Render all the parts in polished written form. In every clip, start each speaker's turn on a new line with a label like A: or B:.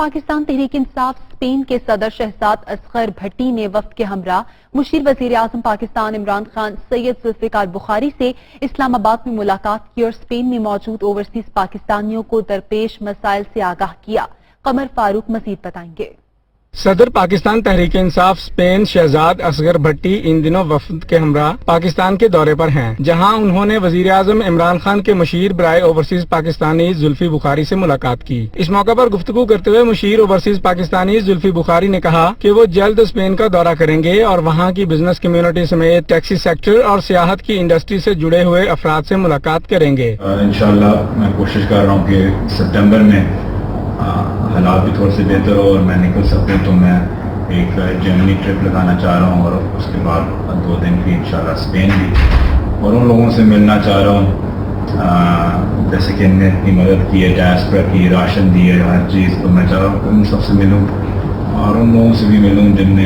A: Pakistan Tehreek Insaf Spain کے صدر شہزاد اصغر بھٹی نے وفد کے ہمراہ مشیر وزیر اعظم پاکستان عمران خان سید ذوالفقار بخاری سے اسلام آباد میں ملاقات کی اور اسپین میں موجود اوورسیز پاکستانیوں کو درپیش مسائل سے آگاہ کیا۔ قمر فاروق مزید بتائیں گے۔
B: صدر پاکستان تحریک انصاف اسپین شہزاد اصغر بھٹی ان دنوں وفد کے ہمراہ پاکستان کے دورے پر ہیں، جہاں انہوں نے وزیر اعظم عمران خان کے مشیر برائے اوورسیز پاکستانی زلفی بخاری سے ملاقات کی۔ اس موقع پر گفتگو کرتے ہوئے مشیر اوورسیز پاکستانی زلفی بخاری نے کہا کہ وہ جلد اسپین کا دورہ کریں گے اور وہاں کی بزنس کمیونٹی سمیت ٹیکسی سیکٹر اور سیاحت کی انڈسٹری سے جڑے ہوئے افراد سے ملاقات کریں گے۔
C: انشاءاللہ میں کوشش کر رہا ہوں کہ ستمبر میں حالات بھی تھوڑے سے بہتر ہو اور میں نکل سکوں، تو میں ایک جرمنی ٹرپ لگانا چاہ رہا ہوں اور اس کے بعد 2 دن کی انشاءاللہ اسپین بھی، اور ان لوگوں سے ملنا چاہ رہا ہوں جیسے کہ ان نے اتنی مدد کی ہے، ڈائسپورا کی، راشن دی ہے، ہر چیز، تو میں چاہ رہا ہوں کہ ان سب سے ملوں اور ان لوگوں سے بھی ملوں جن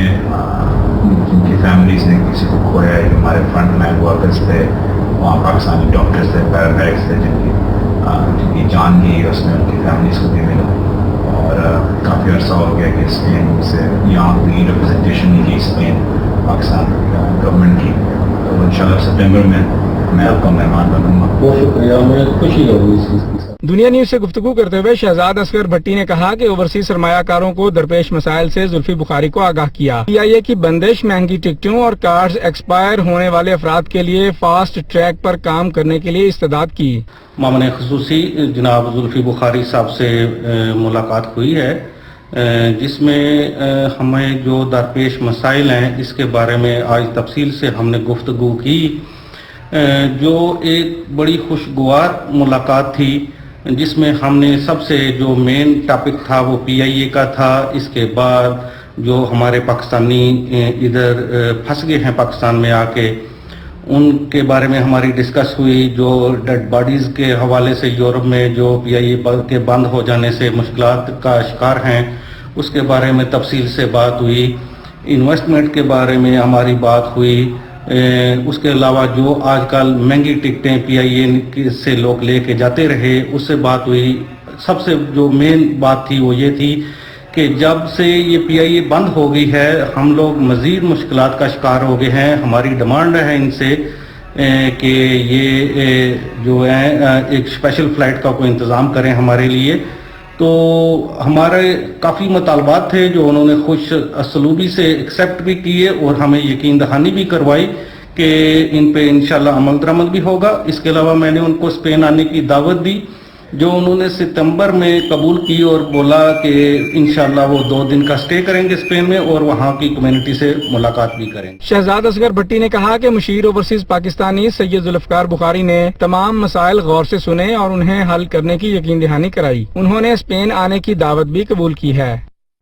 C: کی فیملیز نے کسی کو کھویا ہے، جو ہمارے فرنٹ لائن ورکرز تھے، وہاں پاکستانی ڈاکٹرز تھے، پیرامیڈکس تھے، جن کی جان گئی، اس میں ان کی فیملیز کو بھی ملوں۔ اور کافی عرصہ ہو گیا کہ اسپین سے یہاں کی ریپرزنٹیشن نہیں کی اسپین پاکستان گورنمنٹ کی، تو انشاءاللہ ستمبر میں آپ کا مہمان بنوں گا۔ بہت شکریہ، مجھے خوشی ہوگی اس چیز کی۔
B: دنیا نیوز سے گفتگو کرتے ہوئے شہزاد اصغر بھٹی نے کہا کہ اوورسیز سرمایہ کاروں کو درپیش مسائل سے زلفی بخاری کو آگاہ کیا۔ PIA کی بندش، مہنگی ٹکٹوں اور کارڈز ایکسپائر ہونے والے افراد کے لیے فاسٹ ٹریک پر کام کرنے کے لیے استدعا کی۔
D: معمر خصوصی جناب زلفی بخاری صاحب سے ملاقات ہوئی ہے، جس میں ہمیں جو درپیش مسائل ہیں اس کے بارے میں آج تفصیل سے ہم نے گفتگو کی، جو ایک بڑی خوشگوار ملاقات تھی، جس میں ہم نے سب سے جو مین ٹاپک تھا وہ PIA کا تھا۔ اس کے بعد جو ہمارے پاکستانی ادھر پھنس گئے ہیں پاکستان میں آ کے، ان کے بارے میں ہماری ڈسکس ہوئی۔ جو ڈیڈ باڈیز کے حوالے سے یورپ میں جو PIA کے بند ہو جانے سے مشکلات کا شکار ہیں، اس کے بارے میں تفصیل سے بات ہوئی۔ انویسٹمنٹ کے بارے میں ہماری بات ہوئی۔ اس کے علاوہ جو آج کل مہنگی ٹکٹیں PIA سے لوگ لے کے جاتے رہے، اس سے بات ہوئی۔ سب سے جو مین بات تھی وہ یہ تھی کہ جب سے یہ PIA بند ہو گئی ہے، ہم لوگ مزید مشکلات کا شکار ہو گئے ہیں۔ ہماری ڈیمانڈ ہے ان سے کہ یہ جو ہے ایک اسپیشل فلائٹ کا کوئی انتظام کریں ہمارے لیے۔ تو ہمارے کافی مطالبات تھے جو انہوں نے خوش اسلوبی سے ایکسیپٹ بھی کیے اور ہمیں یقین دہانی بھی کروائی کہ ان پہ انشاءاللہ عمل درآمد بھی ہوگا۔ اس کے علاوہ میں نے ان کو اسپین آنے کی دعوت دی، جو انہوں نے ستمبر میں قبول کی اور بولا کہ انشاءاللہ وہ 2 دن کا سٹے کریں گے اسپین میں اور وہاں کی کمیونٹی سے ملاقات بھی کریں گے۔
B: شہزاد اصغر بھٹی نے کہا کہ مشیر اوورسیز پاکستانی سید ذوالفقار بخاری نے تمام مسائل غور سے سنے اور انہیں حل کرنے کی یقین دہانی کرائی۔ انہوں نے اسپین آنے کی دعوت بھی قبول کی ہے۔